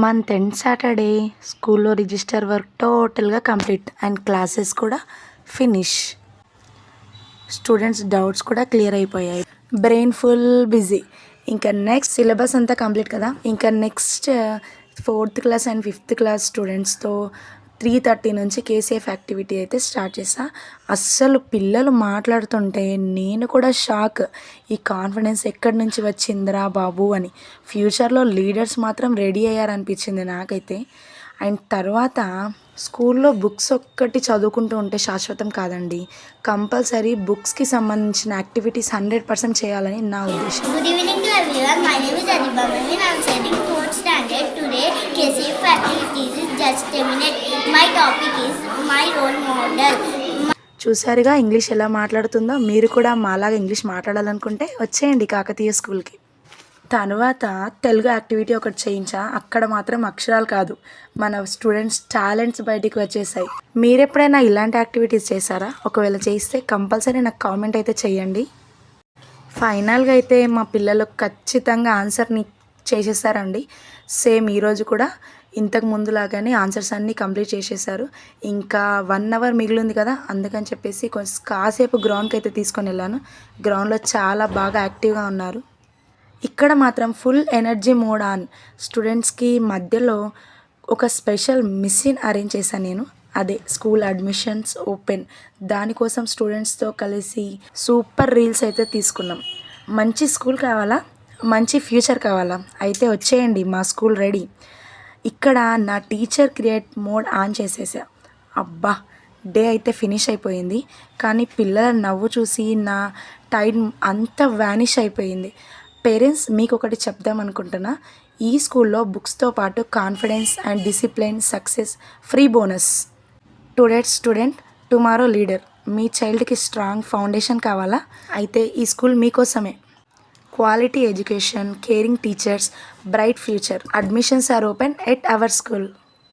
Month end Saturday స్కూల్లో register work టోటల్గా complete and classes కూడా ఫినిష్. స్టూడెంట్స్ డౌట్స్ కూడా క్లియర్ అయిపోయాయి. Brain full busy. ఇంకా నెక్స్ట్ సిలబస్ అంతా కంప్లీట్ కదా. ఇంకా next 4th class and 5th class స్టూడెంట్స్తో 3:30 నుంచి కేసీఎఫ్ యాక్టివిటీ అయితే స్టార్ట్ చేసా. అస్సలు పిల్లలు మాట్లాడుతుంటే నేను కూడా షాక్. ఈ కాన్ఫిడెన్స్ ఎక్కడి నుంచి వచ్చిందిరా బాబు అని. ఫ్యూచర్లో లీడర్స్ మాత్రం రెడీ అయ్యారనిపించింది నాకైతే. అండ్ తర్వాత స్కూల్లో బుక్స్ ఒక్కటి చదువుకుంటూ ఉంటే శాశ్వతం కాదండి. కంపల్సరీ బుక్స్కి సంబంధించిన యాక్టివిటీస్ 100% చేయాలని నా ఉద్దేశం. Good evening to everyone. My name is Adiba Mevin. I am studying 4th standard. Today, KCF activities is just a minute. My topic is my role model. చూసారుగా ఇంగ్లీష్ ఎలా మాట్లాడుతుందో. మీరు కూడా మాలాగా ఇంగ్లీష్ మాట్లాడాలనుకుంటే వచ్చేయండి కాకతీయ స్కూల్కి. తర్వాత తెలుగు యాక్టివిటీ ఒకటి చేయించా. అక్కడ మాత్రం అక్షరాలు కాదు, మన స్టూడెంట్స్ టాలెంట్స్ బయటికి వచ్చేసాయి. మీరు ఎప్పుడైనా ఇలాంటి యాక్టివిటీస్ చేశారా? ఒకవేళ చేస్తే కంపల్సరీ నాకు కామెంట్ అయితే చేయండి. ఫైనల్గా అయితే మా పిల్లలు ఖచ్చితంగా ఆన్సర్ని చేసేసారండి. సేమ్ ఈరోజు కూడా ఇంతకు ముందులాగానే ఆన్సర్స్ అన్నీ కంప్లీట్ చేసేసారు. ఇంకా 1 అవర్ మిగిలింది కదా, అందుకని చెప్పేసి కాసేపు గ్రౌండ్కి అయితే తీసుకొని వెళ్ళాను. గ్రౌండ్లో చాలా బాగా యాక్టివ్గా ఉన్నారు. ఇక్కడ మాత్రం ఫుల్ ఎనర్జీ మోడ్ ఆన్. స్టూడెంట్స్కి మధ్యలో ఒక స్పెషల్ మిషన్ అరేంజ్ చేశాను నేను. అదే స్కూల్ అడ్మిషన్స్ ఓపెన్. దానికోసం స్టూడెంట్స్తో కలిసి సూపర్ రీల్స్ అయితే తీసుకున్నాం. మంచి స్కూల్ కావాలా, మంచి ఫ్యూచర్ కావాలా? అయితే వచ్చేయండి, మా స్కూల్ రెడీ. ఇక్కడ నా టీచర్ క్రియేట్ మోడ్ ఆన్ చేసేసా. అబ్బా, డే అయితే ఫినిష్ అయిపోయింది. కానీ పిల్లల నవ్వు చూసి నా టైం అంతా వ్యానిష్ అయిపోయింది. పేరెంట్స్, మీకు ఒకటి చెప్దాం అనుకుంటున్నా. ఈ స్కూల్లో బుక్స్తో పాటు confidence and discipline, success free bonus. Today's student, tomorrow leader. మీ చైల్డ్కి స్ట్రాంగ్ ఫౌండేషన్ కావాలా? అయితే ఈ స్కూల్ మీకోసమే. Quality education, caring teachers, bright future. Admissions are open at our school.